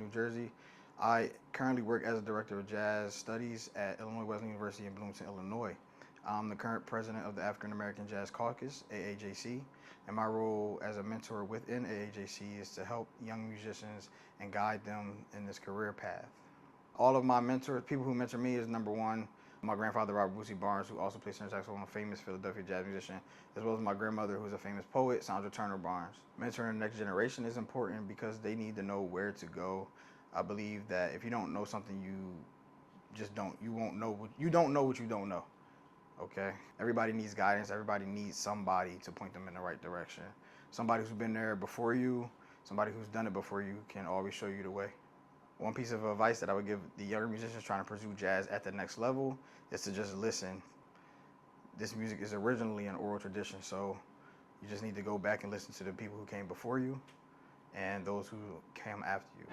New Jersey. I currently work as a director of jazz studies at Illinois Wesleyan University in Bloomington, Illinois. I'm the current president of the African American Jazz Caucus, AAJC, and my role as a mentor within AAJC is to help young musicians and guide them in this career path. All of my mentors, people who mentor me, is number one, my grandfather, Robert Boosie Barnes, who also plays tenor saxophone, a famous Philadelphia jazz musician, as well as my grandmother, who's a famous poet, Sandra Turner Barnes. Mentoring the next generation is important because they need to know where to go. I believe that if you don't know something, you don't know what you don't know. Okay? Everybody needs guidance. Everybody needs somebody to point them in the right direction. Somebody who's been there before you, somebody who's done it before you can always show you the way. One piece of advice that I would give the younger musicians trying to pursue jazz at the next level is to just listen. This music is originally an oral tradition, so you just need to go back and listen to the people who came before you and those who came after you.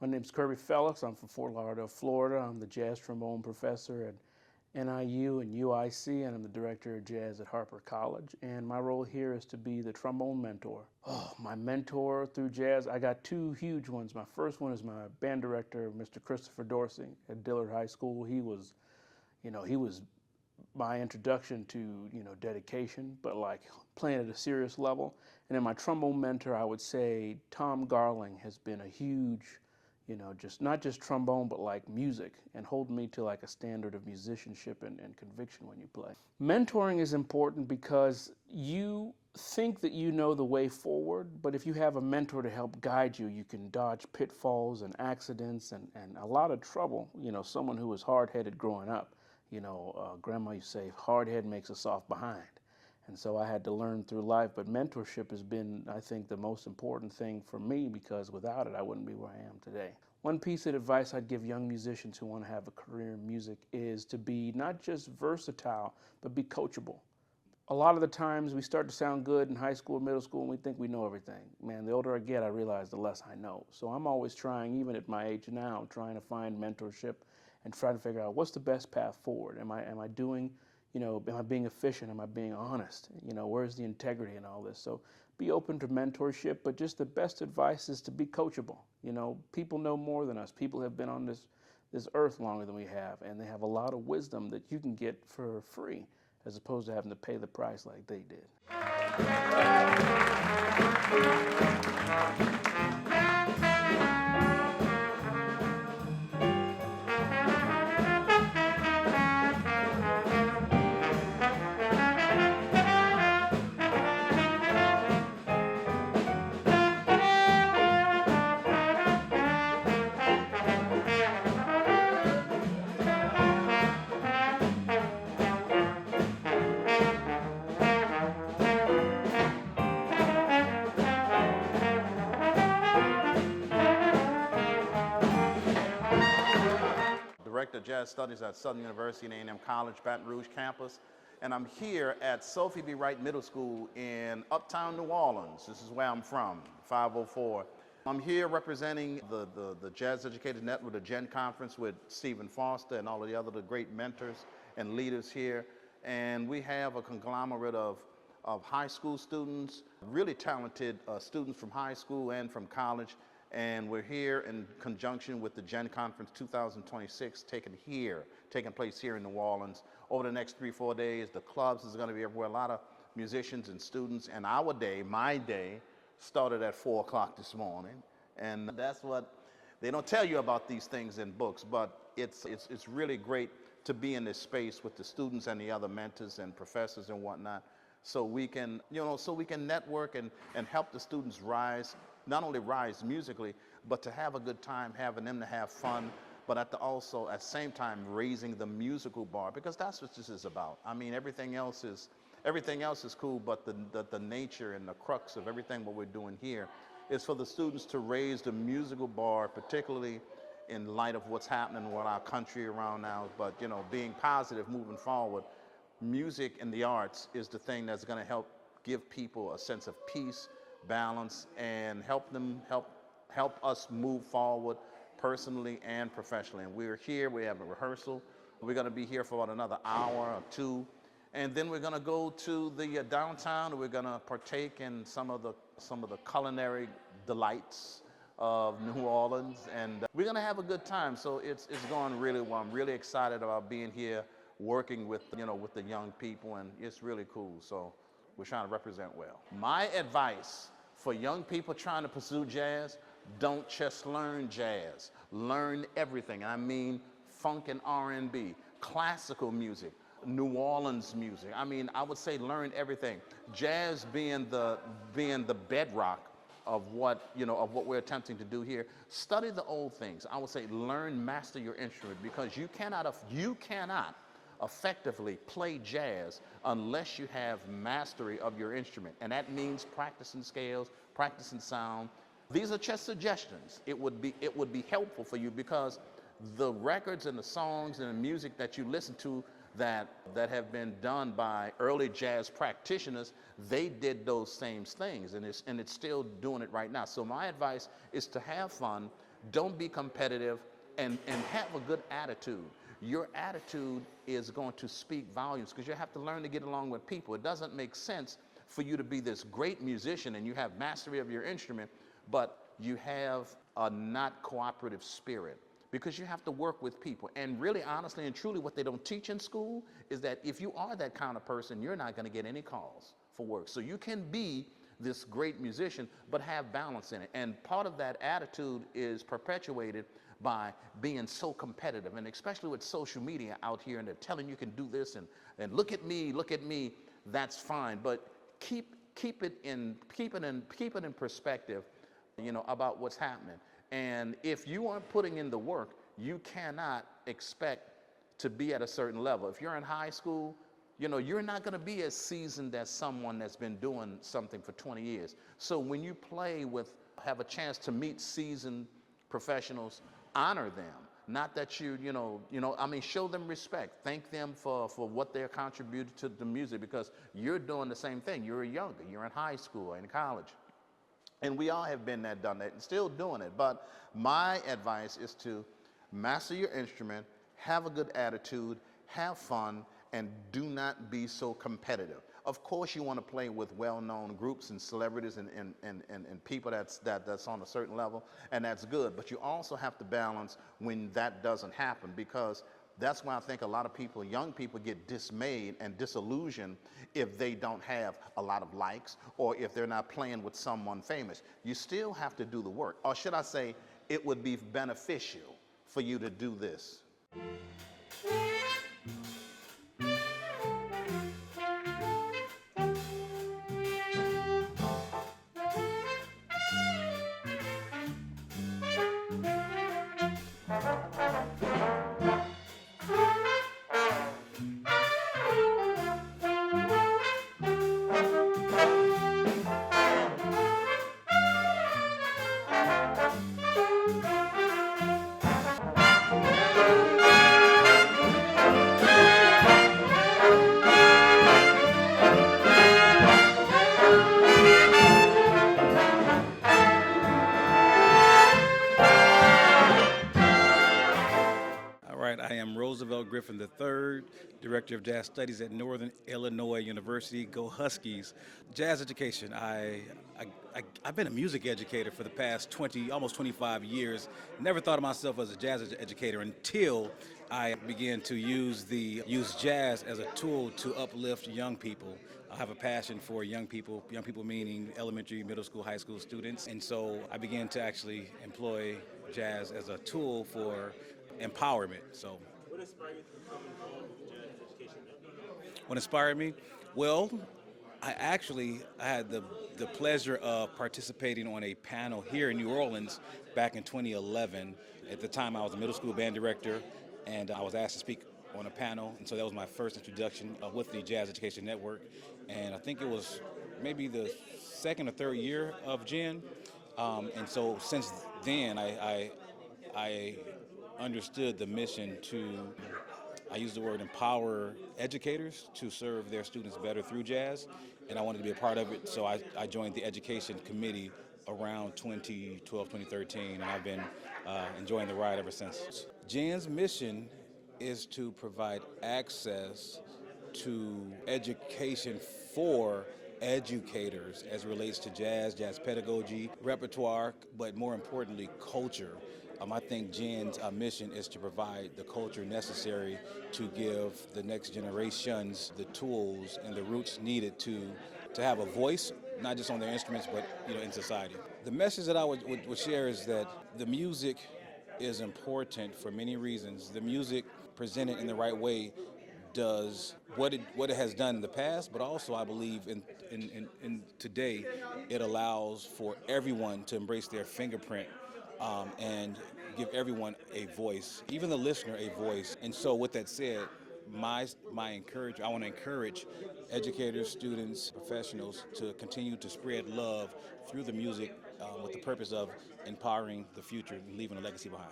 My name's Kirby Felix. I'm from Fort Lauderdale, Florida. I'm the jazz trombone professor at NIU and UIC, and I'm the director of jazz at Harper College. And my role here is to be the trombone mentor. Oh, my mentor through jazz, I got two huge ones. My first one is my band director, Mr. Christopher Dorsey at Dillard High School. He was my introduction to, dedication, but like playing at a serious level. And then my trombone mentor, I would say Tom Garling has been a huge, not just trombone, but like music, and holding me to like a standard of musicianship and conviction when you play. Mentoring is important because you think that you know the way forward, but if you have a mentor to help guide you, you can dodge pitfalls and accidents and a lot of trouble. Someone who was hard-headed growing up, grandma used to say, hard head makes a soft behind. And so I had to learn through life, but mentorship has been, I think, the most important thing for me, because without it, I wouldn't be where I am today. One piece of advice I'd give young musicians who want to have a career in music is to be not just versatile, but be coachable. A lot of the times we start to sound good in high school, middle school, and we think we know everything. Man, the older I get, I realize the less I know. So I'm always trying, even at my age now, trying to find mentorship and try to figure out what's the best path forward. Am I doing, am I being efficient? Am I being honest? Where's the integrity in all this? So be open to mentorship, but just the best advice is to be coachable. People know more than us. People have been on this earth longer than we have, and they have a lot of wisdom that you can get for free, as opposed to having to pay the price like they did. Director of Jazz Studies at Southern University and A&M College, Baton Rouge campus. And I'm here at Sophie B. Wright Middle School in Uptown New Orleans. This is where I'm from, 504. I'm here representing the Jazz Educators Network, the Gen Conference, with Stephen Foster and all of the other great mentors and leaders here. And we have a conglomerate of high school students, really talented students from high school and from college. And we're here in conjunction with the Gen Conference 2026 taking place here in New Orleans. Over the next 3-4 days, the clubs is going to be everywhere. A lot of musicians and students. And our day, my day, started at 4 o'clock this morning. And that's what, they don't tell you about these things in books, but it's really great to be in this space with the students and the other mentors and professors and whatnot, so we can, so we can network and help the students rise, not only rise musically, but to have a good time, having them to have fun, but also at the same time raising the musical bar, because that's what this is about. I mean, everything else is cool, but the nature and the crux of everything what we're doing here is for the students to raise the musical bar, particularly in light of what's happening with our country around now. But being positive moving forward, music and the arts is the thing that's going to help give people a sense of peace, balance, and help us move forward personally and professionally. And we're here, we have a rehearsal. We're going to be here for about another hour or two. And then we're going to go to the downtown, and we're going to partake in some of the culinary delights of New Orleans. And we're going to have a good time. So it's going really well. I'm really excited about being here, working with the young people, and it's really cool. So we're trying to represent well. My advice for young people trying to pursue jazz: don't just learn jazz, learn everything. I mean funk and R&B, classical music, New Orleans music. I mean, I would say learn everything. Jazz being the bedrock of what we're attempting to do here. Study the old things. I would say learn, master your instrument, because you cannot effectively play jazz unless you have mastery of your instrument, and that means practicing scales, practicing sound. These are just suggestions. It would be helpful for you, because the records and the songs and the music that you listen to that have been done by early jazz practitioners, they did those same things, and it's still doing it right now. So my advice is to have fun, don't be competitive, and have a good attitude. Your attitude is going to speak volumes, because you have to learn to get along with people. It doesn't make sense for you to be this great musician and you have mastery of your instrument, but you have a not cooperative spirit, because you have to work with people. And really, honestly and truly, what they don't teach in school is that if you are that kind of person, you're not going to get any calls for work. So you can be this great musician, but have balance in it. And part of that attitude is perpetuated by being so competitive, and especially with social media out here, and they're telling you can do this and look at me. That's fine, but keep it in perspective, about what's happening. And if you aren't putting in the work, you cannot expect to be at a certain level. If you're in high school, you're not going to be as seasoned as someone that's been doing something for 20 years. So when you have a chance to meet seasoned professionals, honor them. Not that show them respect. Thank them for what they're contributed to the music, because you're doing the same thing. You're younger, you're in high school or in college. And we all have been there, done that, and still doing it. But my advice is to master your instrument, have a good attitude, have fun, and do not be so competitive. Of course, you want to play with well-known groups and celebrities and people that's on a certain level, and that's good. But you also have to balance when that doesn't happen, because that's why I think a lot of people, young people, get dismayed and disillusioned if they don't have a lot of likes, or if they're not playing with someone famous. You still have to do the work. Or should I say, it would be beneficial for you to do this. Griffin III, Director of Jazz Studies at Northern Illinois University. Go Huskies. Jazz education. I've been a music educator for the past almost 25 years. Never thought of myself as a jazz educator until I began to use jazz as a tool to uplift young people. I have a passion for young people meaning elementary, middle school, high school students. And so I began to actually employ jazz as a tool for empowerment. So. What inspired you to become involved with jazz education? What inspired me? Well, I had the pleasure of participating on a panel here in New Orleans back in 2011. At the time, I was a middle school band director, and I was asked to speak on a panel, and so that was my first introduction with the Jazz Education Network. And I think it was maybe the second or third year of Gen. And so since then, I understood the mission to, I use the word empower educators to serve their students better through jazz, and I wanted to be a part of it, so I joined the education committee around 2012, 2013, and I've been enjoying the ride ever since. Gen's mission is to provide access to education for educators as it relates to jazz pedagogy, repertoire, but more importantly, culture. I think Gen's mission is to provide the culture necessary to give the next generations the tools and the roots needed to have a voice, not just on their instruments, but in society. The message that I would share is that the music is important for many reasons. The music presented in the right way does what it has done in the past, but also I believe in today it allows for everyone to embrace their fingerprint and give everyone a voice, even the listener a voice. And so with that said, I want to encourage educators, students, professionals to continue to spread love through the music with the purpose of empowering the future and leaving a legacy behind.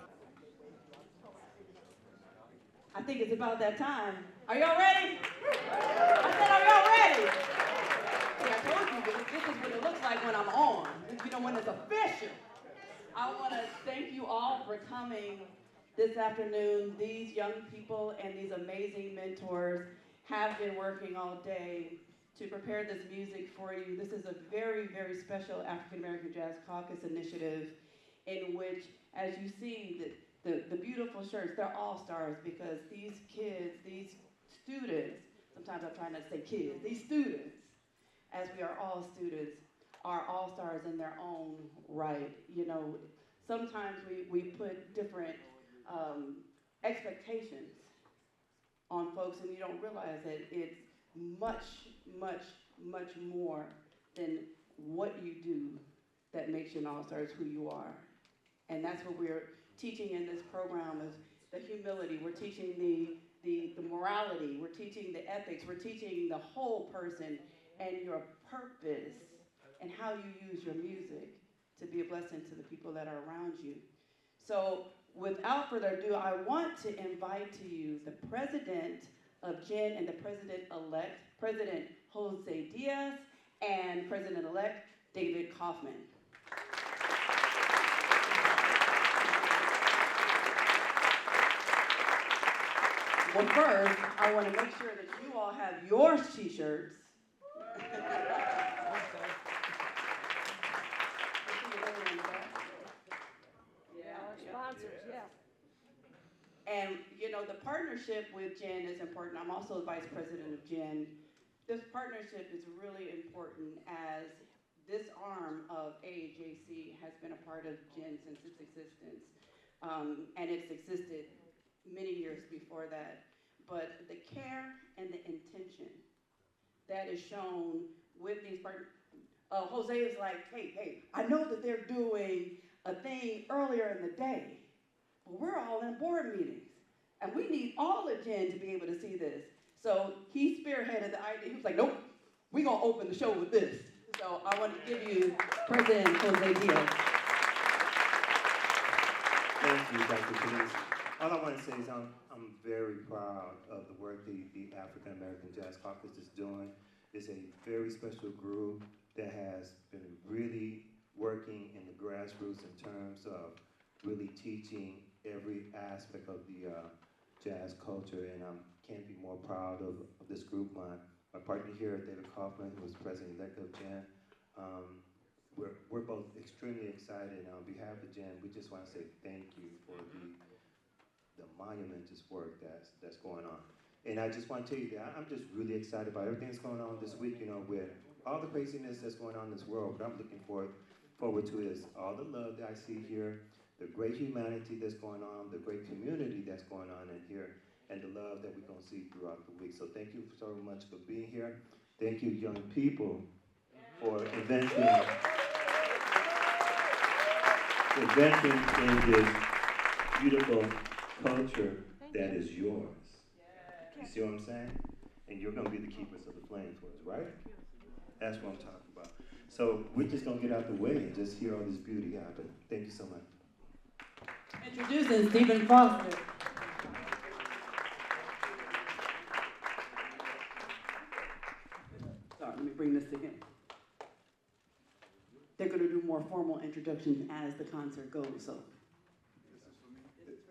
I think it's about that time. Are y'all ready? I said, are y'all ready? See, I told you, this is what it looks like when I'm on. When it's official. I want to thank you all for coming this afternoon. These young people and these amazing mentors have been working all day to prepare this music for you. This is a very, very special African American Jazz Caucus initiative in which, as you see, the beautiful shirts, they're all stars because these kids, these students, sometimes I'm trying not to say kids, these students, as we are all students, are all stars in their own right. Sometimes we put different expectations on folks, and you don't realize that it's much, much, much more than what you do that makes you an all-star. It's who you are. And that's what we're teaching in this program, is the humility. We're teaching the morality. We're teaching the ethics. We're teaching the whole person and your purpose and how you use your music to be a blessing to the people that are around you. So without further ado, I want to invite to you the president of Gen and the president-elect, President Jose Diaz, and President-elect David Kaufman. Well, first, I want to make sure that you all have your t-shirts. Sponsors, yeah. And the partnership with Gen is important. I'm also the vice president of Gen. This partnership is really important as this arm of AAJC has been a part of Gen since its existence. And it's existed many years before that. But the care and the intention that is shown with these partners, Jose is like, hey, I know that they're doing a thing earlier in the day, but we're all in board meetings, and we need all of Gen to be able to see this. So he spearheaded the idea. He was like, nope, we're going to open the show with this. So I want to give you President Jose Diaz. Thank you, Dr. Denise. All I want to say is I'm very proud of the work the African American Jazz Caucus is doing. It's a very special group that has been really working in the grassroots in terms of really teaching every aspect of the jazz culture, and I can't be more proud of this group. My partner here, David Kaufman, who is president-elect of Gen, we're both extremely excited, and on behalf of Gen, we just want to say thank you for the monumentous work that's going on. And I just want to tell you that I'm just really excited about everything that's going on this week, with all the craziness that's going on in this world. What I'm looking forward to is all the love that I see here, the great humanity that's going on, the great community that's going on in here, and the love that we're going to see throughout the week. So thank you so much for being here. Thank you, young people, for inventing in this beautiful culture that is yours. You see what I'm saying? And you're going to be the keepers of the flame for us, right? That's what I'm talking about. So we're just going to get out the way and just hear all this beauty happen. Thank you so much. Introducing Stephen Foster. Sorry, let me bring this to him. They're going to do more formal introductions as the concert goes, so.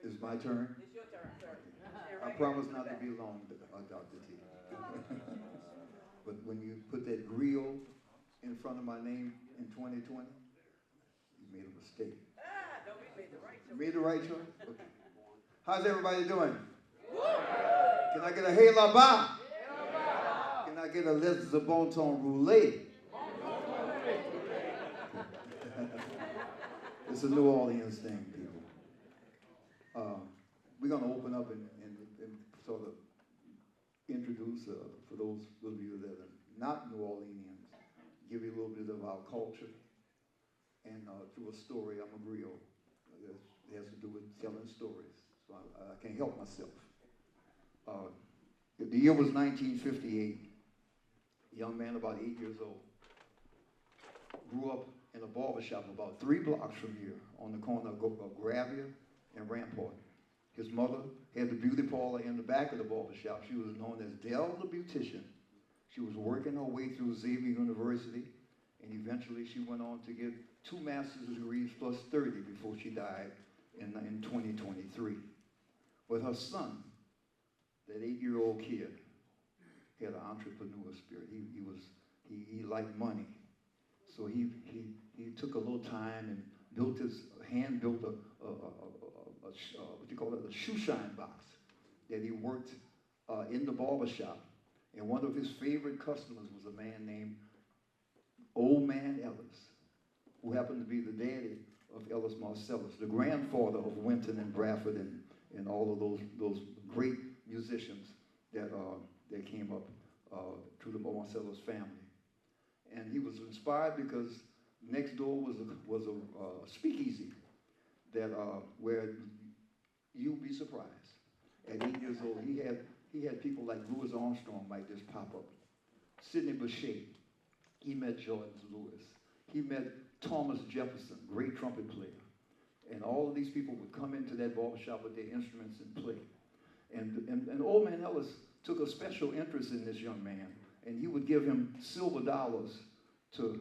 It's my turn? It's your turn, sir. I promise not to be long, Dr. T. But when you put that grill in front of my name in 2020, you made a mistake. No, we made the right choice. You made the right choice? Okay. How's everybody doing? Can I get a hey la ba? Can I get a les de bon ton roulé? It's a New Orleans thing, people. We're going to open up and sort of introduce, for those of you that are not New Orleanians, give you a little bit of our culture, and through a story, I'm a griot. It has to do with telling stories, so I can't help myself. The year was 1958. A young man about 8 years old grew up in a barber shop about 3 blocks from here on the corner of Gravia and Rampart. His mother had the beauty parlor in the back of the barber shop. She was known as Dell the Beautician. She was working her way through Xavier University, and eventually she went on to get 2 master's degrees plus 30 before she died in 2023. But her son, that 8-year-old kid, had an entrepreneur spirit. He liked money. So he took a little time and built what you call it, a shoe shine box that he worked in the barber shop. And one of his favorite customers was a man named Old Man Ellis, who happened to be the daddy of Ellis Marcellus, the grandfather of Winton and Bradford and all of those great musicians that came up through the Marcellus family. And he was inspired because next door was a speakeasy that where you'd be surprised. At 8 years old, he had people like Louis Armstrong might just pop up. Sidney Bechet, he met Jordan Lewis. He met Thomas Jefferson, great trumpet player. And all of these people would come into that barbershop with their instruments and play. And Old Man Ellis took a special interest in this young man, and he would give him silver dollars to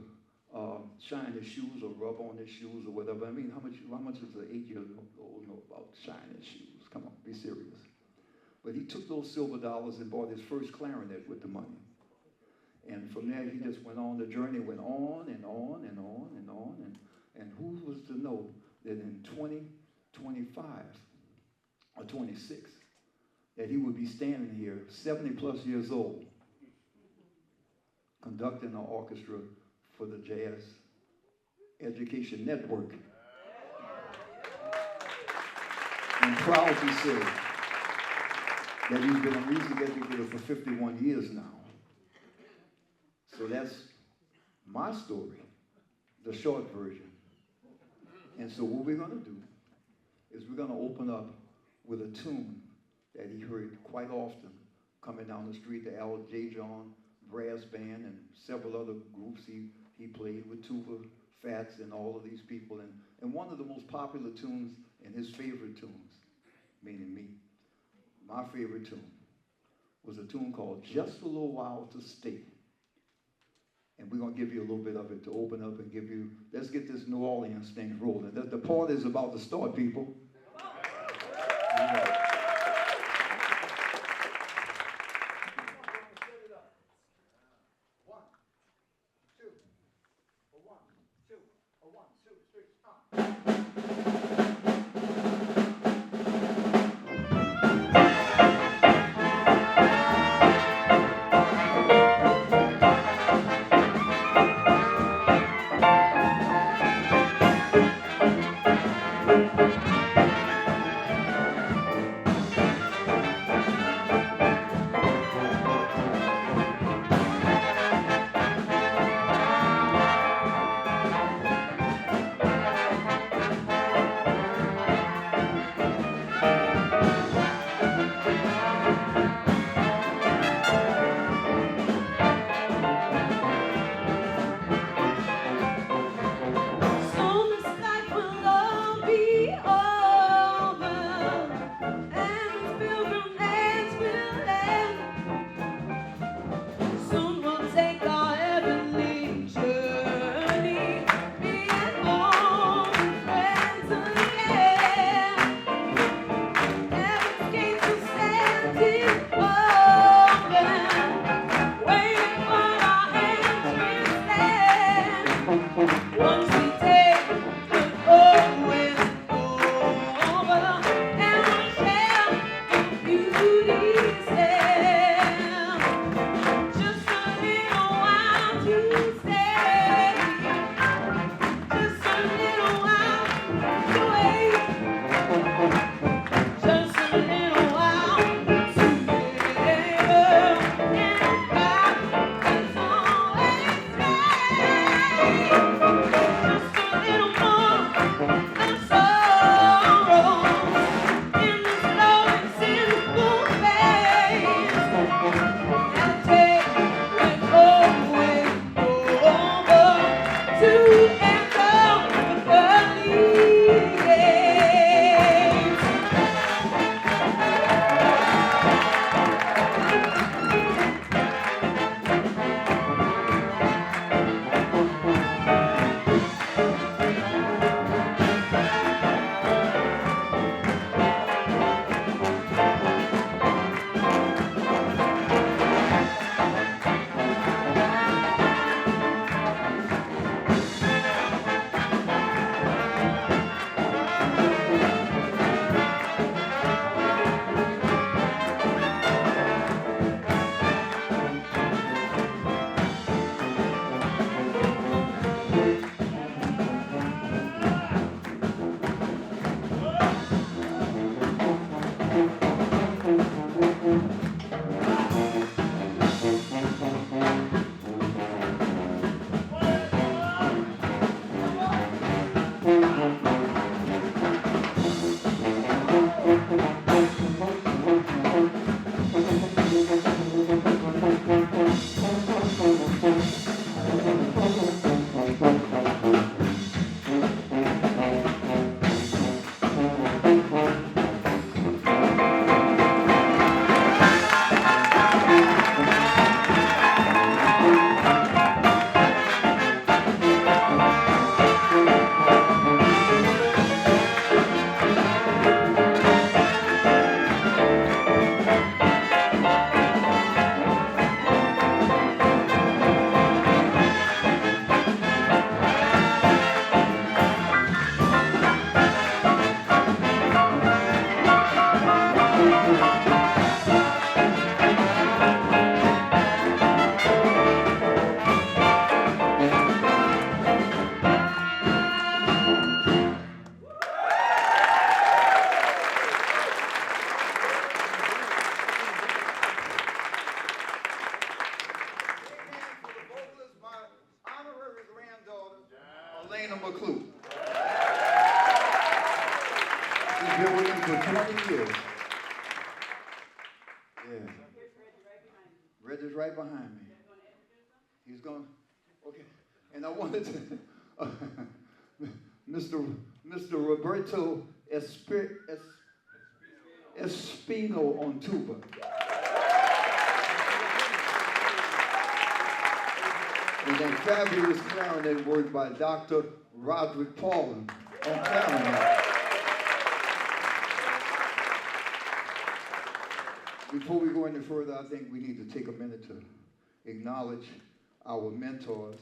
shine his shoes or rub on his shoes or whatever. I mean, how much does an 8-year-old know about shining shoes? Come on, be serious. But he took those silver dollars and bought his first clarinet with the money. And from there, he just went on. The journey went on and on and on and on. And who was to know that in 2025 or 26, that he would be standing here, 70 plus years old, conducting an orchestra for the Jazz Education Network. I'm proud to say that he's been a music educator for 51 years now. So that's my story, the short version. And so what we're going to do is we're going to open up with a tune that he heard quite often coming down the street, the Al J. John Brass Band and several other groups he played with, tuba, Fats, and all of these people. And one of the most popular tunes and his favorite tunes, meaning me, my favorite tune, was a tune called Just a Little While to Stay. And we're going to give you a little bit of it to open up and give you, let's get this New Orleans thing rolling. The party is about to start, people. Once we take the always over, and we share the beauty stand. Just a little while to stay, just a little while to wait, just a little while together, and God is always right. Just a little more than sorrow in this low and sinful face. And take it away over to echo the pearly gates. He's been with him for 20 years. Yeah. Reggie's right behind me. He's going, okay. And I wanted to, Mr. Roberto Espino on tuba. And then fabulous clarinet work by Dr. Roderick Paulin on clarinet. Before we go any further, I think we need to take a minute to acknowledge our mentors.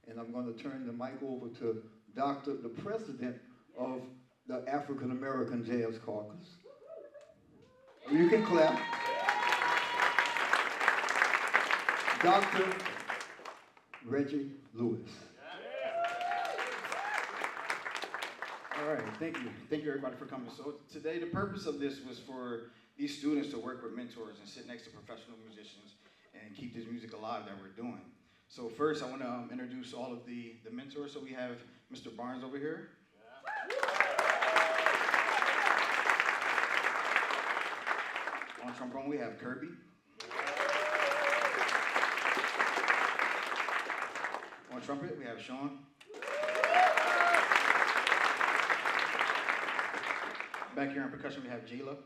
And I'm going to turn the mic over to the president of the African American Jazz Caucus. You can clap. Dr. Reginald Lewis. All right, thank you. Thank you everybody for coming. So today the purpose of this was for these students to work with mentors and sit next to professional musicians and keep this music alive that we're doing. So first I want to introduce all of the mentors. So we have Mr. Barnes over here. On trombone we have Kirby. On trumpet we have Sean. Back here on percussion we have Jila.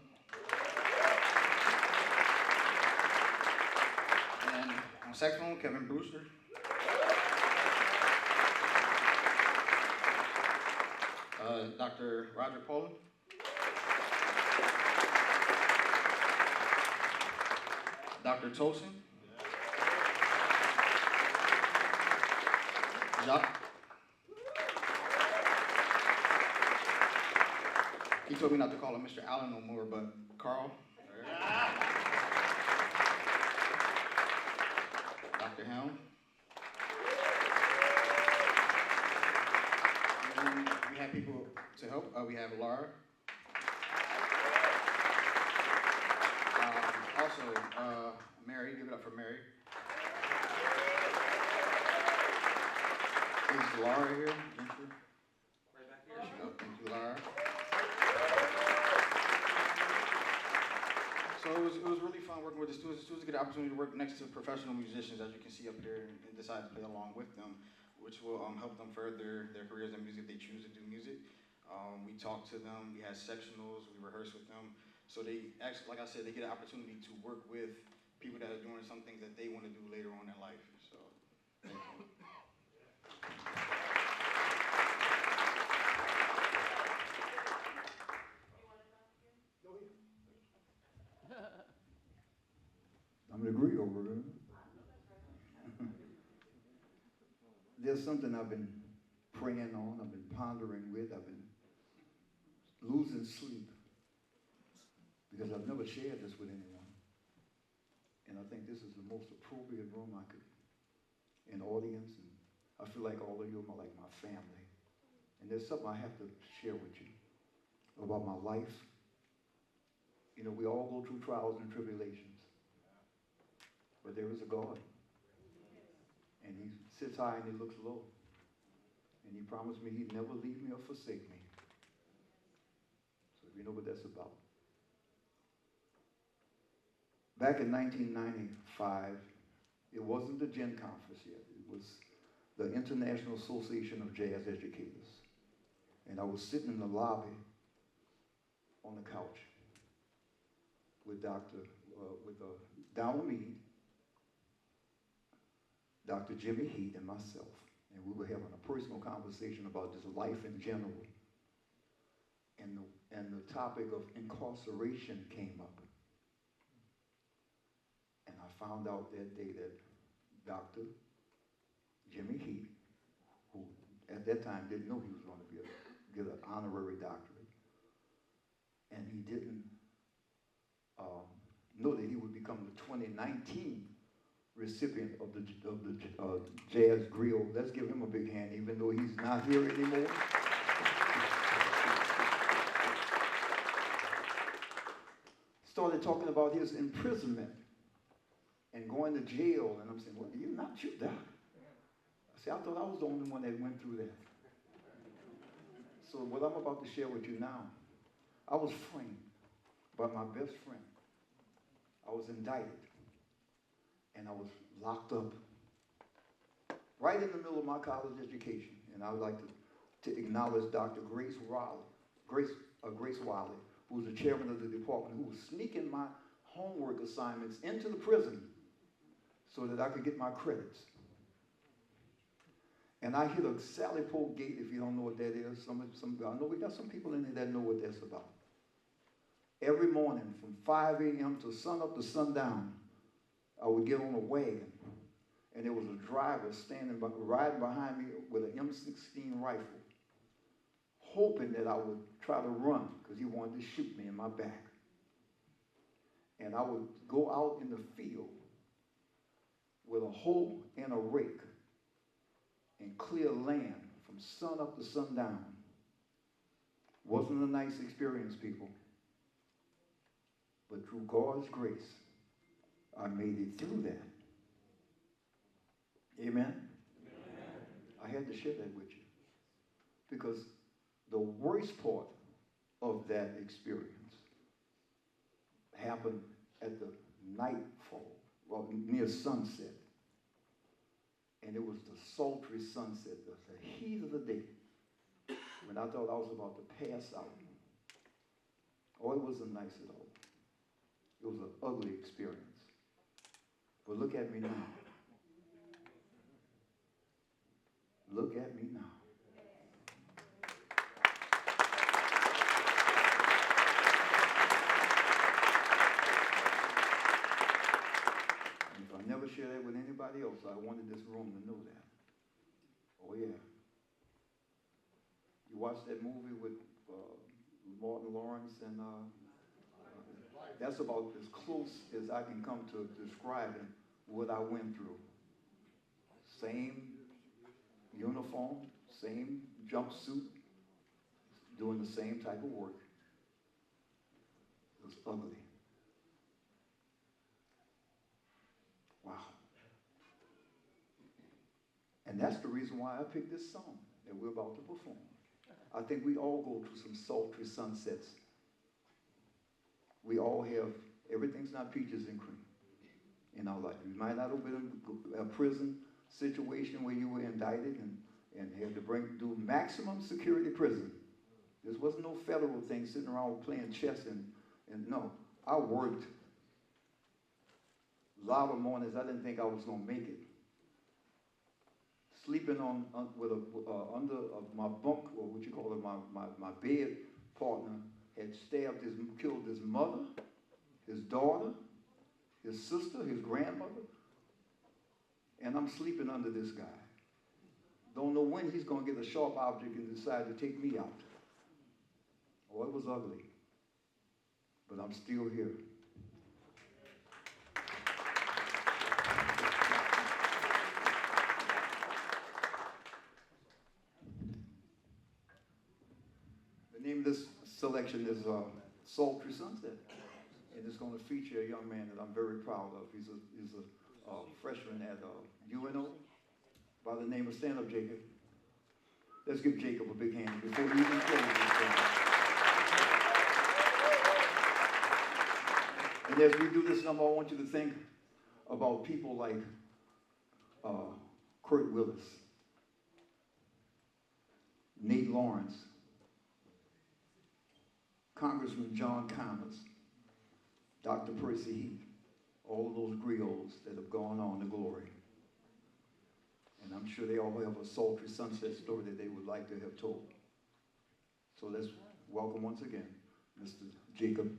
And on saxophone, Kevin Brewster. Dr. Roger Paulin. Dr. Tolson. He told me not to call him Mr. Allen no more, but Carl. Dr. Helm. And we have people to help. We have Laura. Also, Mary, give it up for Mary. Is Laura here? Right back here. There she goes. Thank you, Laura. So it was really fun working with the students. The students get the opportunity to work next to professional musicians, as you can see up here, and decide to play along with them, which will help them further their careers in music if they choose to do music. We talk to them. We have sectionals. We rehearse with them. So they actually, like I said, they get an opportunity to work with people that are doing some things that they want to do later on in life. So, thank you. I'm gonna agree over it. There's something I've been praying on, I've been pondering with, I've been losing sleep because I've never shared this with anyone. And I think this is the most appropriate room I could, an audience, and I feel like all of you are like my family. And there's something I have to share with you about my life. You know, we all go through trials and tribulations, but there is a God. And he sits high and he looks low. And he promised me he'd never leave me or forsake me. So you know what that's about. Back in 1995, it wasn't the Gen Conference yet. It was the International Association of Jazz Educators. And I was sitting in the lobby on the couch with Donald Meade, Dr. Jimmy Heath, and myself. And we were having a personal conversation about just life in general. And the topic of incarceration came up. And I found out that day that Dr. Jimmy Heath, who at that time didn't know he was going to get an honorary doctorate, and he didn't know that he would become the 2019 recipient of the Jazz Grill. Let's give him a big hand, even though he's not here anymore. Started talking about his imprisonment and going to jail, and I'm saying, "What? You not you, Doc?" I said, "I thought I was the only one that went through that." So what I'm about to share with you now, I was framed by my best friend. I was indicted, and I was locked up right in the middle of my college education. And I would like to acknowledge Dr. Grace Wiley, who was the chairman of the department, who was sneaking my homework assignments into the prison so that I could get my credits. And I hit a Sally Pole gate, if you don't know what that is. I know we got some people in here that know what that's about. Every morning from 5 a.m. to sun up to sundown, I would get on a wagon, and there was a driver riding behind me with an M16 rifle, hoping that I would try to run because he wanted to shoot me in my back. And I would go out in the field with a hoe and a rake and clear land from sun up to sundown. Wasn't a nice experience, people. But through God's grace, I made it through that. Amen? Amen? I had to share that with you. Because the worst part of that experience happened at the nightfall, well, near sunset. And it was the sultry sunset, the heat of the day, when I thought I was about to pass out. Oh, it wasn't nice at all. It was an ugly experience. But look at me now. Look at me now. And if I never share that with anybody else, I wanted this room to know that. Oh, yeah. You watched that movie with Martin Lawrence, and that's about as close as I can come to describing what I went through. Same uniform, same jumpsuit, doing the same type of work. It was ugly. Wow. And that's the reason why I picked this song that we're about to perform. I think we all go through some sultry sunsets. We all have, everything's not peaches and cream in our life. You might not have been in a prison situation where you were indicted and had to do maximum security prison. This wasn't no federal thing sitting around playing chess and no. I worked. A lot of mornings I didn't think I was gonna make it. Sleeping under my bunk, or what you call it, my bed partner had killed his mother, his daughter, his sister, his grandmother, and I'm sleeping under this guy. Don't know when he's gonna get a sharp object and decide to take me out. Oh, it was ugly, but I'm still here. The name of this selection is Sultry Sunset, and it's going to feature a young man that I'm very proud of. He's a freshman at UNO by the name of Stand Up Jacob. Let's give Jacob a big hand before we even close this thing. And as we do this number, I want you to think about people like Kurt Willis, Nate Lawrence, Congressman John Connors, Dr. Percy Heath, all of those griots that have gone on to glory. And I'm sure they all have a sultry sunset story that they would like to have told. So let's welcome once again Mr. Jacob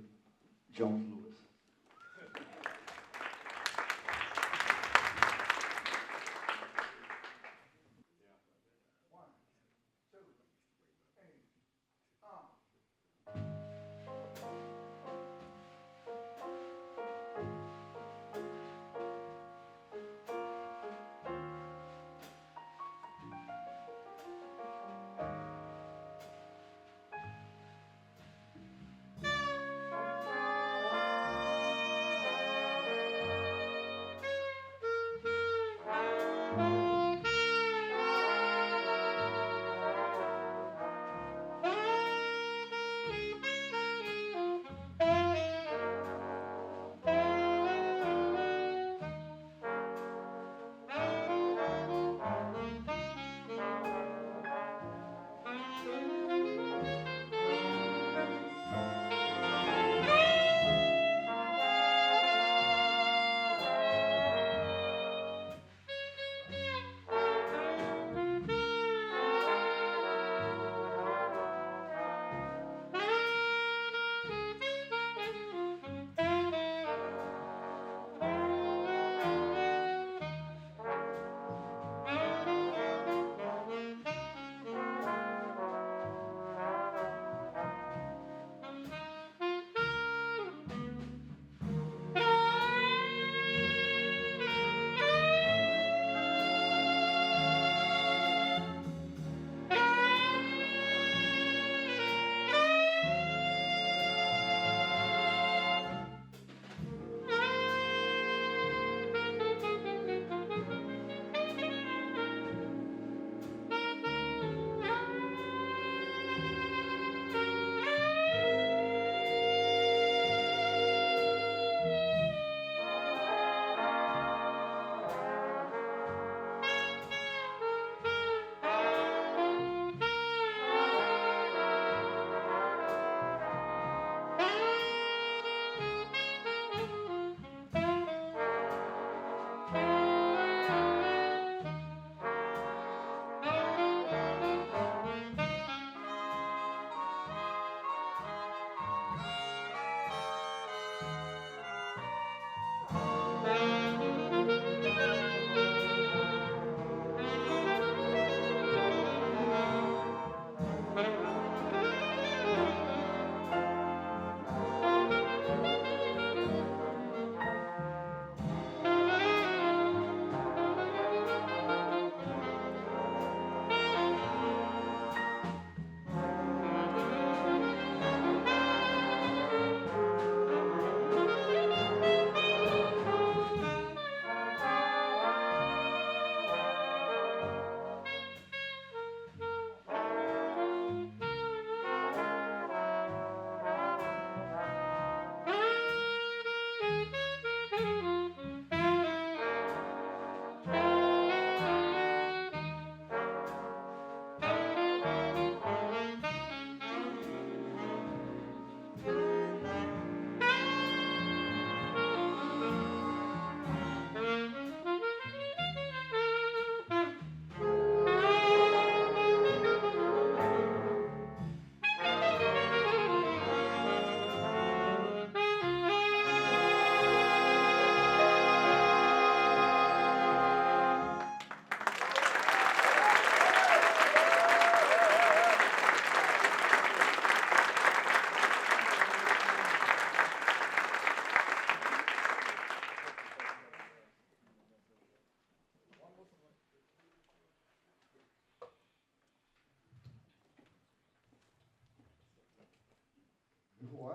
Jones Lewis.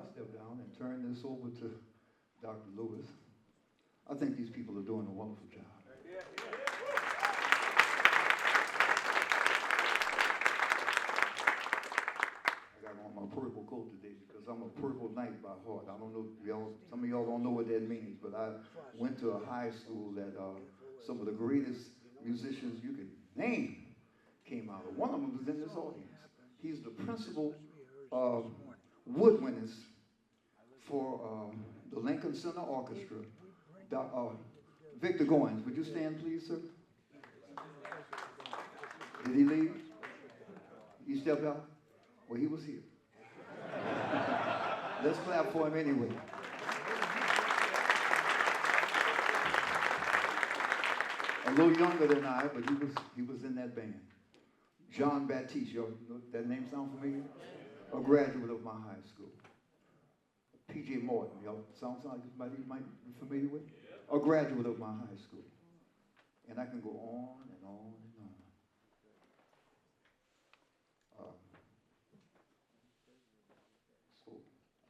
I step down and turn this over to Dr. Lewis, I think these people are doing a wonderful job. I got on my purple coat today because I'm a purple knight by heart. I don't know if y'all, some of y'all don't know what that means, but I went to a high school that some of the greatest musicians you can name came out of. One of them was in this audience. He's the principal of woodwinds for the Lincoln Center Orchestra. Victor Goins, would you stand please, sir? Did he leave? He stepped out? Well, he was here. Let's clap for him anyway. A little younger than I, but he was in that band. Jean Baptiste, y'all know that name sound familiar? A graduate of my high school. P.J. Morton, y'all sound like somebody you might be familiar with? A graduate of my high school. And I can go on and on and on. So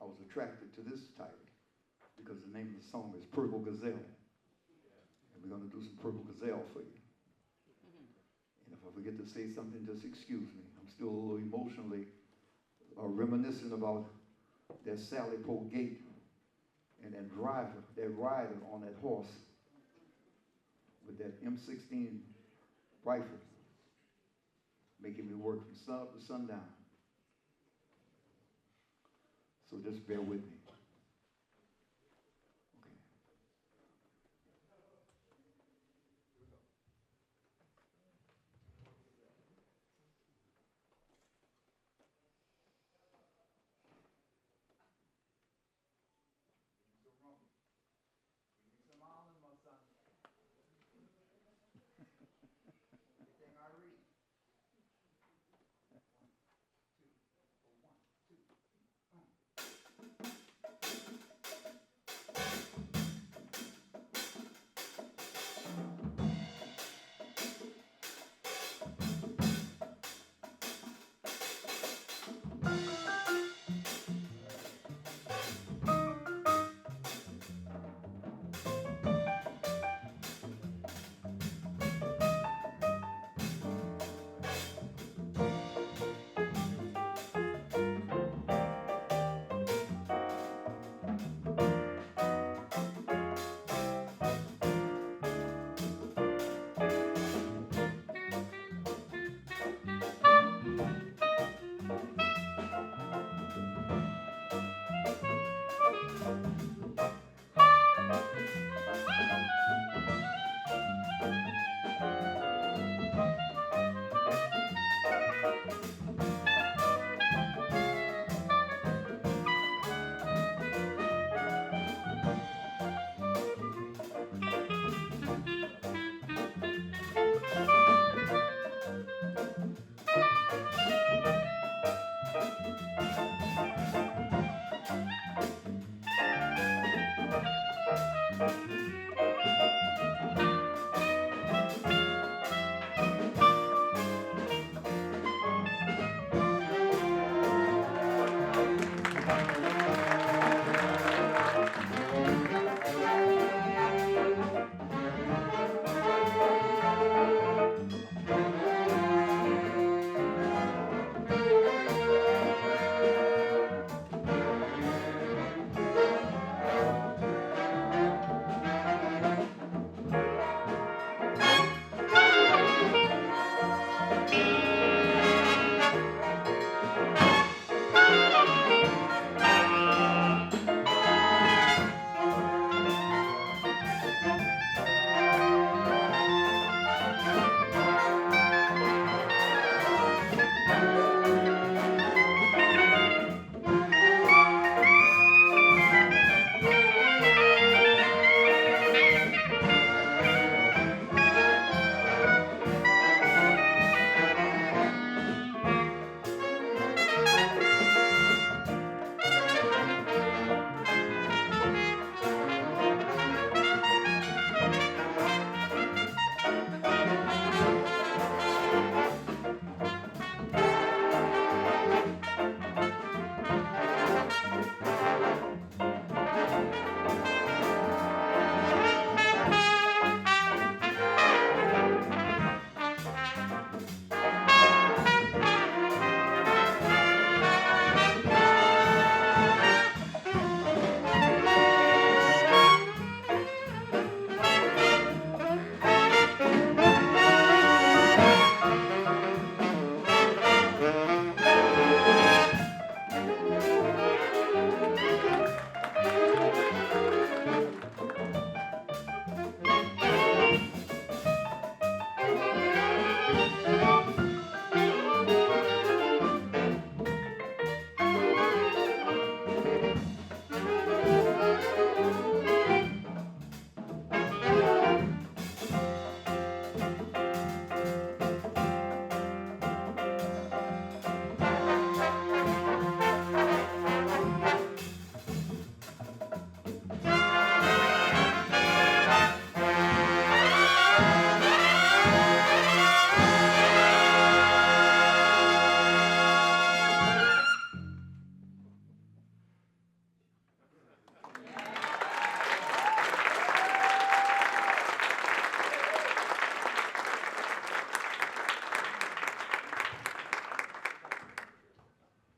I was attracted to this title because the name of the song is Purple Gazelle. And we're going to do some Purple Gazelle for you. And if I forget to say something, just excuse me. I'm still a little emotionally reminiscent about that Sally Pole gate and that driver, that rider on that horse with that M16 rifle making me work from sun up to sundown. So just bear with me. Okay.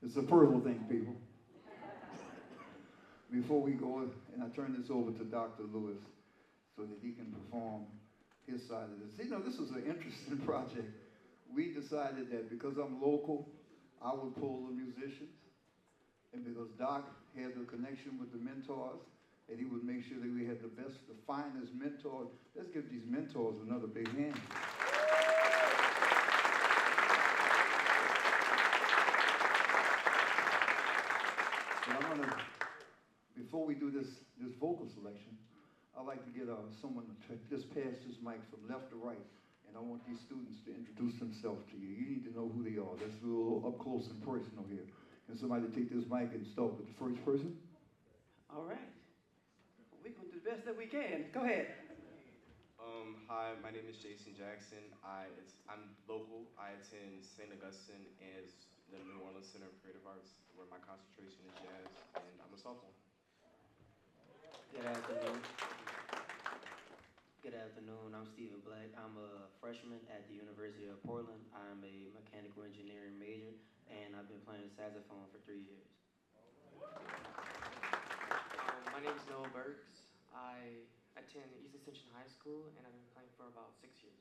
It's a personal thing, people. Before we go, and I turn this over to Dr. Lewis so that he can perform his side of this. You know, this was an interesting project. We decided that because I'm local, I would pull the musicians, and because Doc had the connection with the mentors, and he would make sure that we had the best, the finest mentors. Let's give these mentors another big hand. And I'm gonna, before we do this vocal selection, I'd like to get someone to just pass this mic from left to right, and I want these students to introduce themselves to you. You need to know who they are. Let's do a little up close and personal here. Can somebody take this mic and start with the first person? All right. We're going to do the best that we can. Go ahead. Hi, my name is Jason Jackson. I'm local. I attend St. Augustine as the New Orleans Center of Creative Arts, where my concentration is jazz, and I'm a sophomore. Good afternoon. Good afternoon. I'm Stephen Black. I'm a freshman at the University of Portland. I'm a mechanical engineering major, and I've been playing saxophone for 3 years. My name is Noah Burks. I attend East Extension High School, and I've been playing for about 6 years.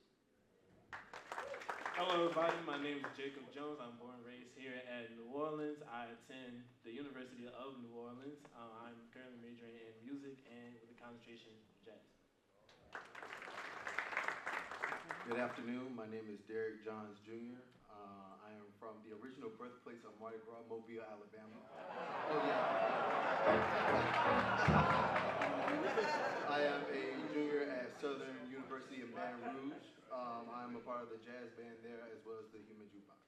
Hello, everybody. My name is Jacob Jones. I'm born and raised here at New Orleans. I attend the University of New Orleans. I'm currently majoring in music and with a concentration in jazz. Good afternoon. My name is Derek Johns Jr. I am from the original birthplace of Mardi Gras, Mobile, Alabama. Oh, yeah. I am a junior at Southern University in Baton Rouge. I'm a part of the jazz band there as well as the Human Jukebox.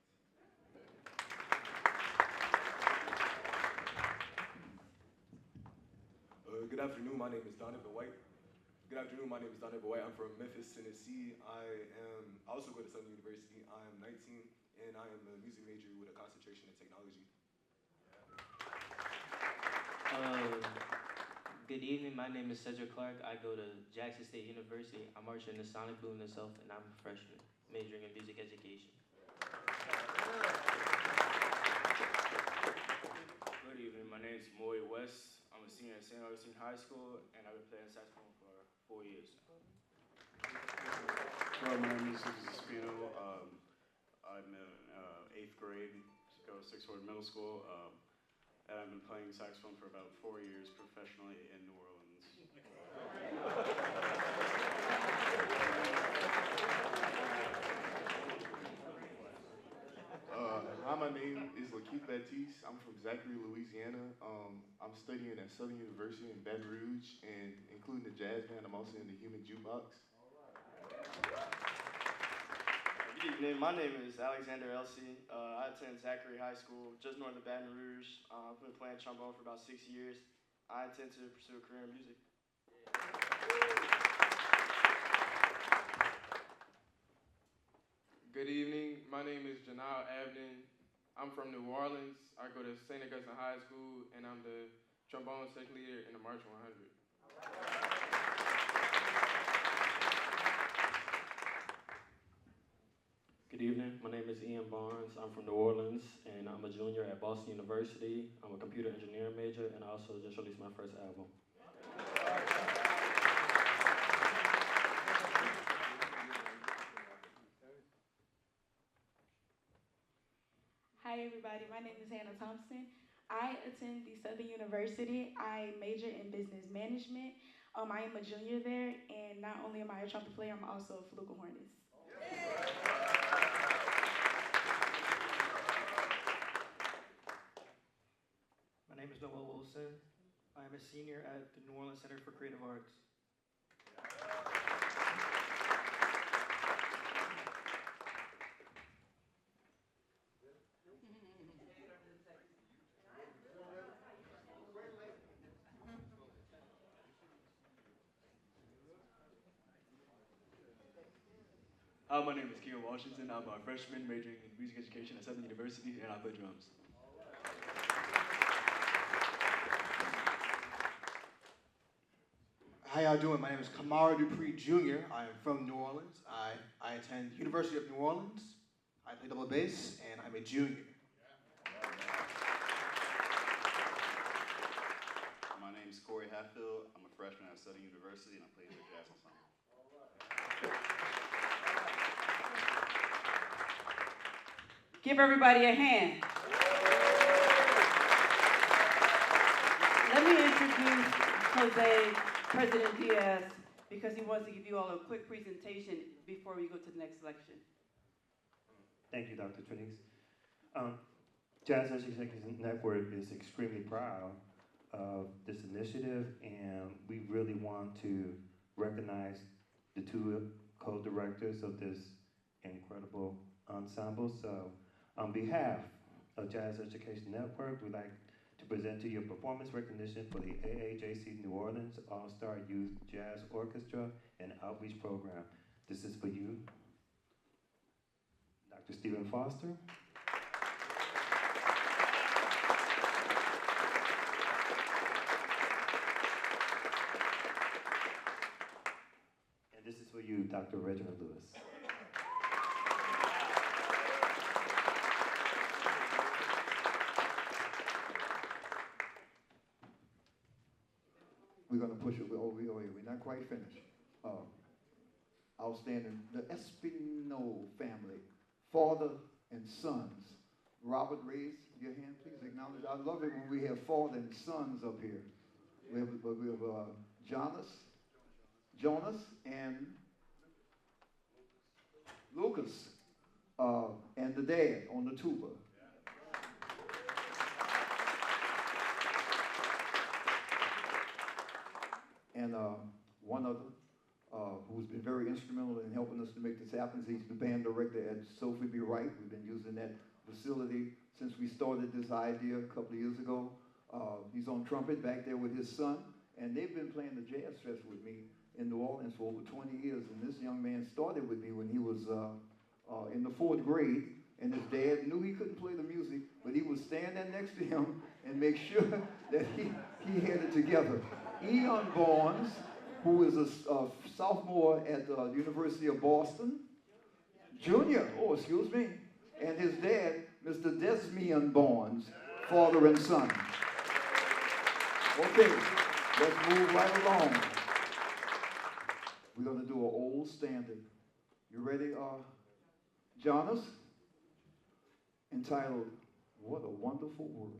Good afternoon. My name is Donovan White. Good afternoon. My name is Donovan White. I'm from Memphis, Tennessee. I also go to Southern University. I am 19, and I am a music major with a concentration in technology. Good evening. My name is Cedric Clark. I go to Jackson State University. I'm marching in the Sonic Boom itself, and I'm a freshman, majoring in music education. Good evening. My name is Moy West. I'm a senior at St. Augustine High School, and I've been playing saxophone for 4 years. Hello, my name is Susan Spino. I'm in 8th grade, go to 6th Ward Middle School, and I've been playing saxophone for about 4 years professionally in New Orleans. Hi, my name is Lakeith Baptiste. I'm from Zachary, Louisiana. I'm studying at Southern University in Baton Rouge, and including the jazz band, I'm also in the Human Jukebox. Good evening. My name is Alexander Elsey. I attend Zachary High School, just north of Baton Rouge. I've been playing trombone for about 6 years. I intend to pursue a career in music. Good evening. My name is Janelle Abden. I'm from New Orleans. I go to St. Augustine High School, and I'm the trombone section leader in the March 100. Good evening. My name is Ian Barnes. I'm from New Orleans, and I'm a junior at Boston University. I'm a computer engineering major, and I also just released my first album. Hi, everybody. My name is Hannah Thompson. I attend the Southern University. I major in business management. I am a junior there, and not only am I a trumpet player, I'm also a flugelhornist. My name is Noel Wilson. I am a senior at the New Orleans Center for Creative Arts. Hi, my name is Keon Washington. I'm a freshman majoring in music education at Southern University, and I play drums. How y'all doing? My name is Kamara Dupree Jr. I am from New Orleans. I attend University of New Orleans. I play double bass, and I'm a junior. Hatfield. I'm a freshman at Southern University, and I play in the jazz ensemble. Give everybody a hand. Let me introduce Jose, President Diaz, because he wants to give you all a quick presentation before we go to the next section. Thank you, Dr. Trinix. Jazz Education Network is extremely proud of this initiative, and we really want to recognize the two co-directors of this incredible ensemble. So on behalf of Jazz Education Network, we'd like to present to you a performance recognition for the AAJC New Orleans All-Star Youth Jazz Orchestra and Outreach Program. This is for you, Dr. Stephen Foster. And this is for you, Dr. Reginald Lewis. We're going to push it. We're not quite finished. Outstanding. The Espino family, father and sons. Robert, raise your hand, please. Acknowledge. I love it when we have father and sons up here. We have Jonas, and Lucas, and the dad on the tuba. And one other who's been very instrumental in helping us to make this happen. He's the band director at Sophie B. Wright. We've been using that facility since we started this idea a couple of years ago. He's on trumpet back there with his son, and they've been playing the Jazz Fest with me in New Orleans for over 20 years. And this young man started with me when he was in the 4th grade, and his dad knew he couldn't play the music, but he would stand there next to him and make sure that he had it together. Eon Barnes, who is a sophomore at the University of Boston, junior, and his dad, Mr. Desmian Barnes, father and son. Okay, let's move right along. We're going to do an old standard. You ready, Jonas? Entitled, What a Wonderful World.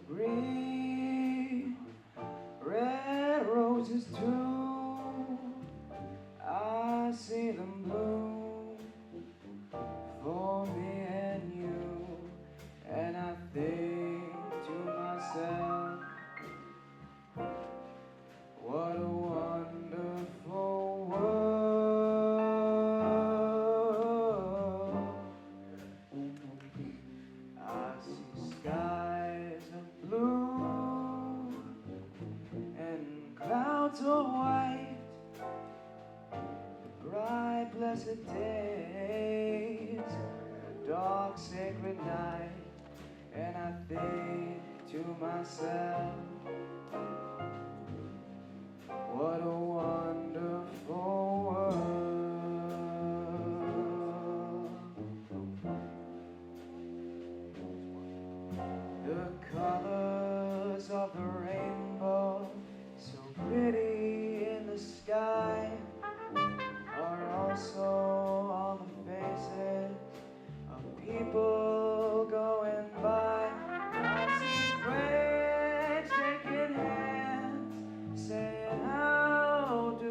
Green, red roses too. I see them bloom for me and you, and I think to myself, what a wonderful world. I see skies of blue and clouds of white, bright blessed days, dark sacred night, and I think to myself, what a wonderful world. The colors of the rainbow, so pretty in the sky, are also on the faces of people going by. I see friends shaking hands, saying how do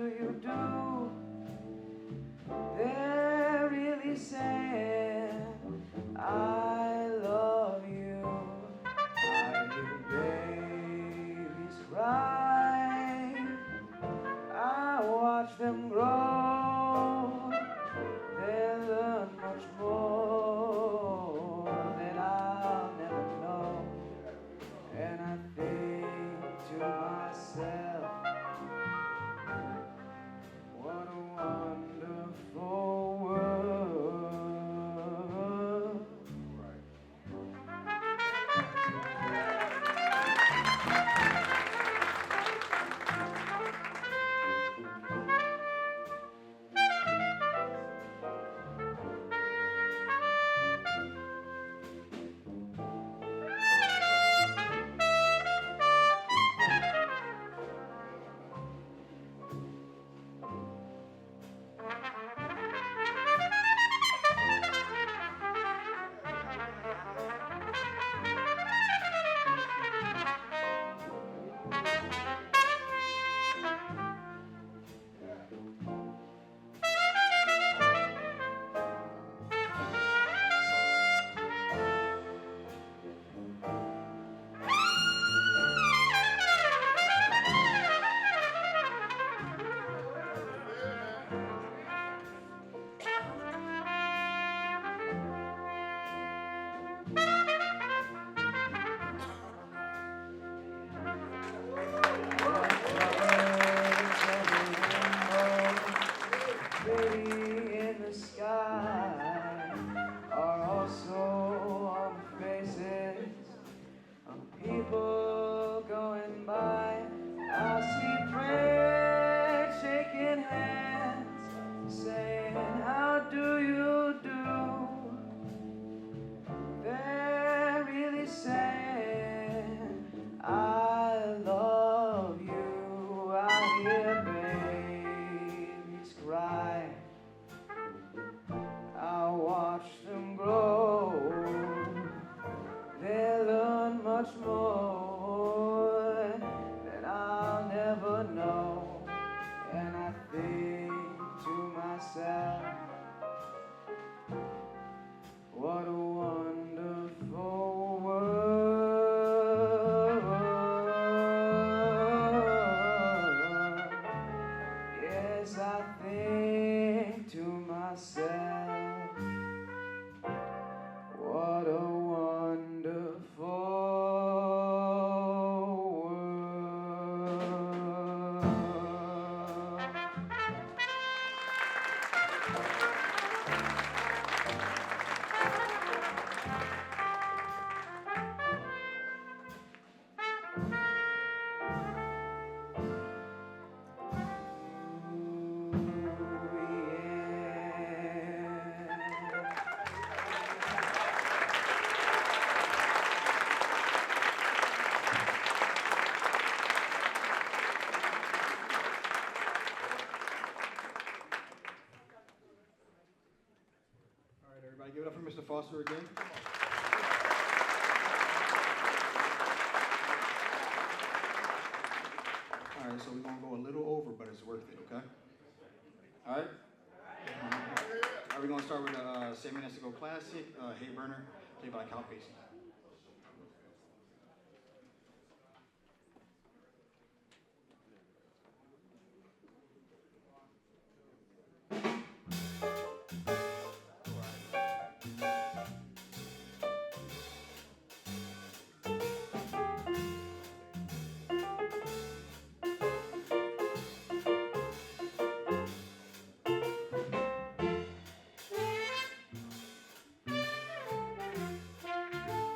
And how do you do? They're really saying I love you. I hear babies cry. I watch them grow. They learn much more than I'll never know. And I think to myself, what a wonderful world. Yes, I think to myself, what a wonderful world. All right, everybody, give it up for Mr. Foster again. All right, so we're gonna go a little over, but it's worth it, okay? All right? All right, we're gonna start with a San Francisco classic, Hey Burner, played by Cal Pacey. Thank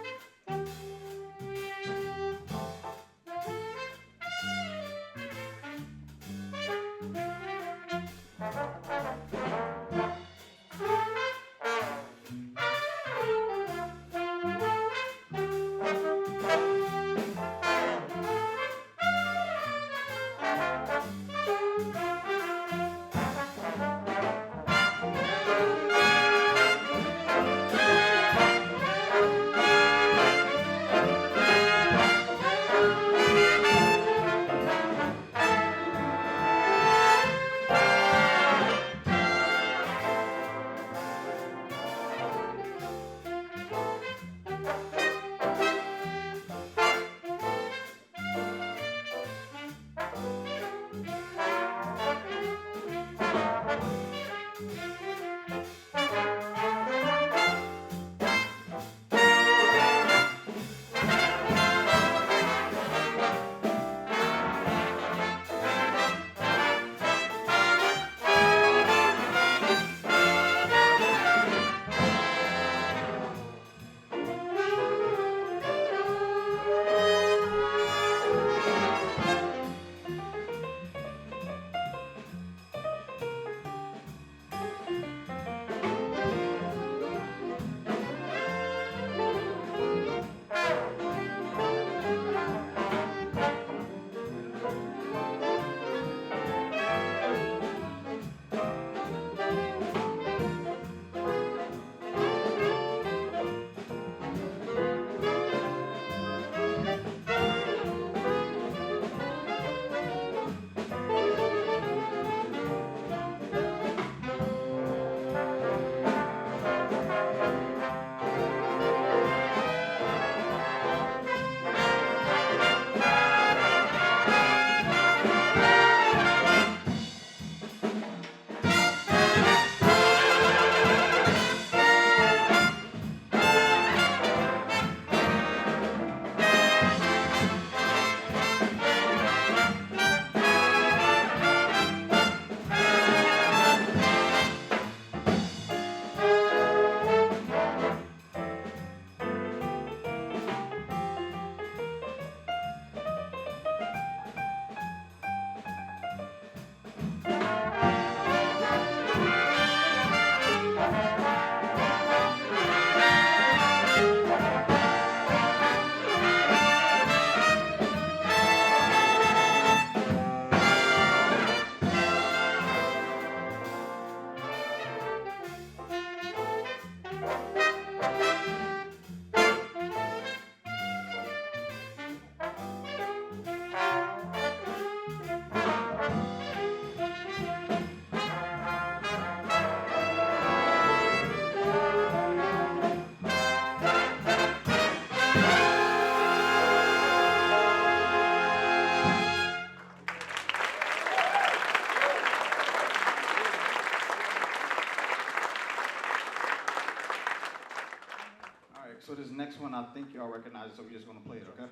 so this next one, I think y'all recognize it, so we're just gonna play it, okay?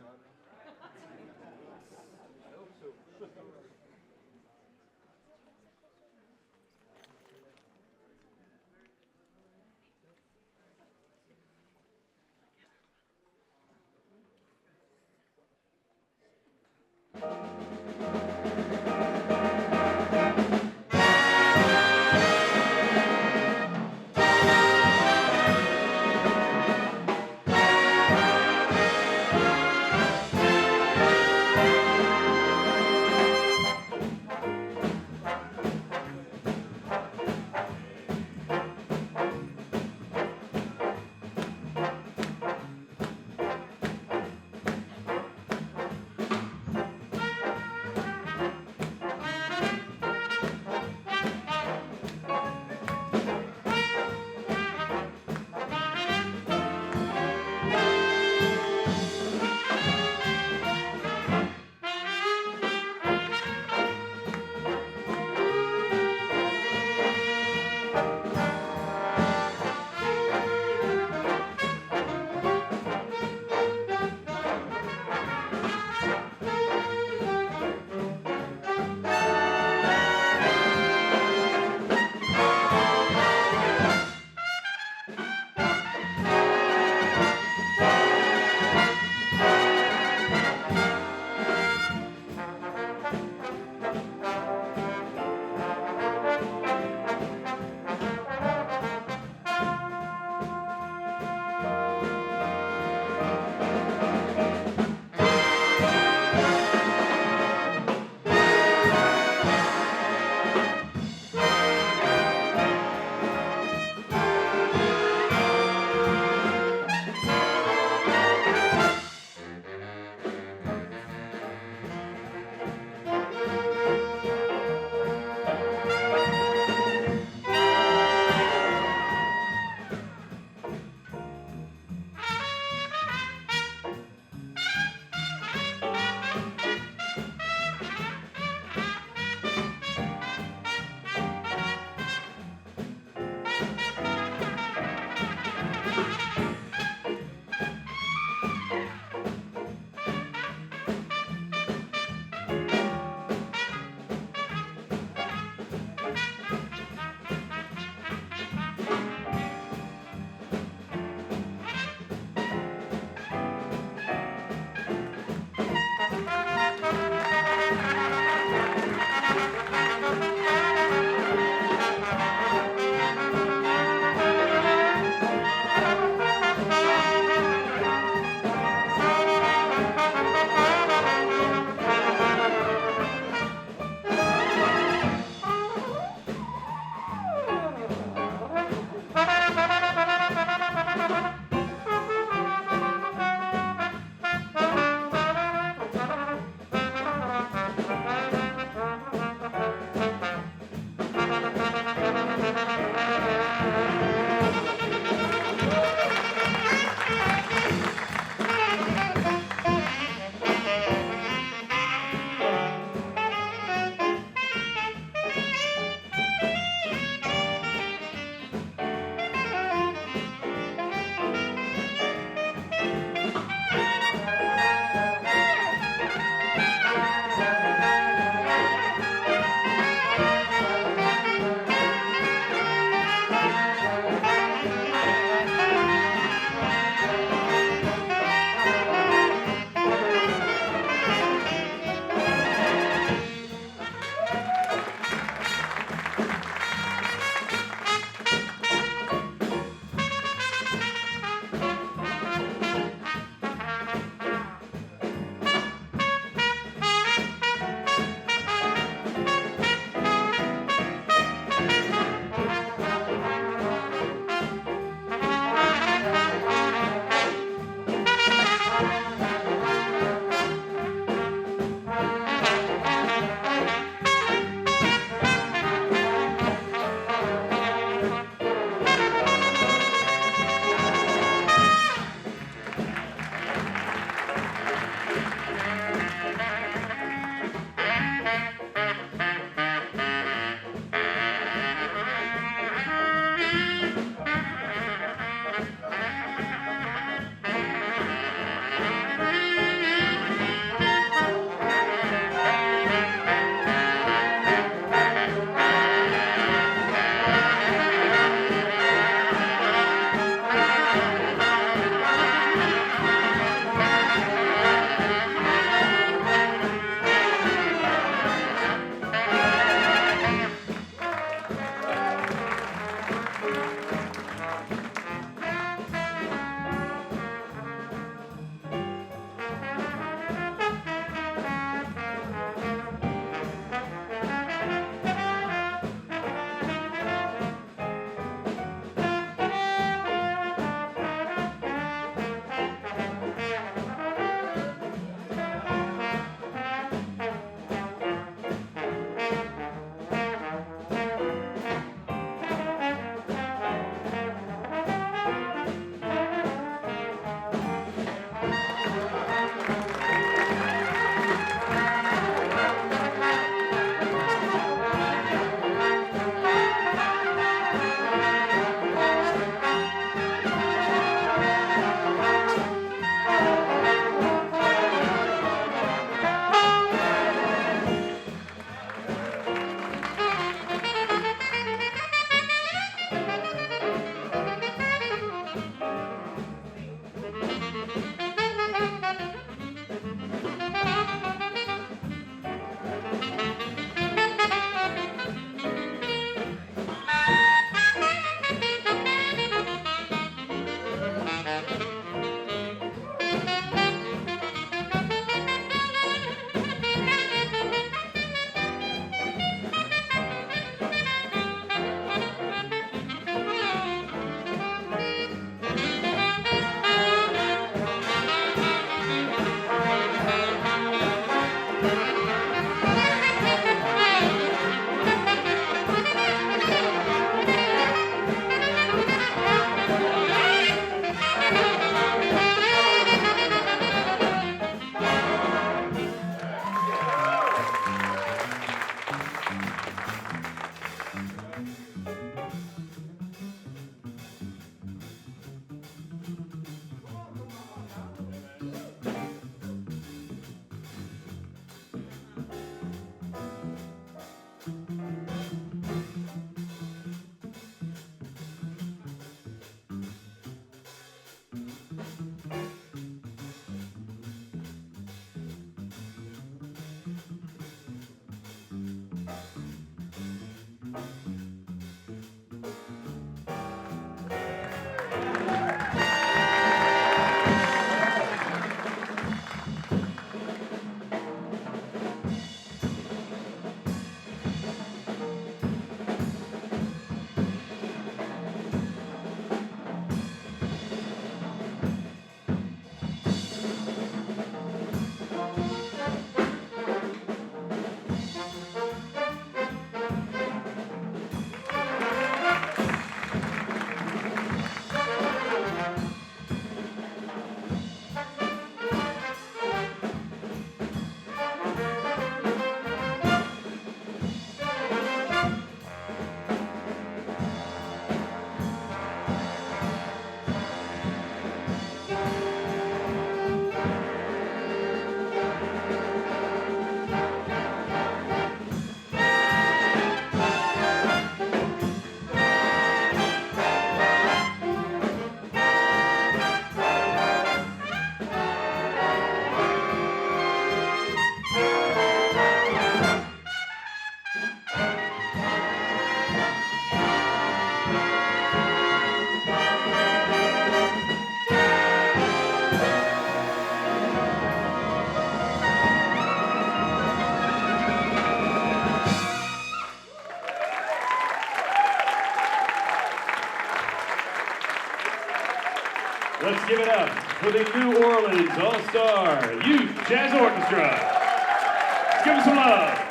for the New Orleans All-Star Youth Jazz Orchestra. Let's give them some love.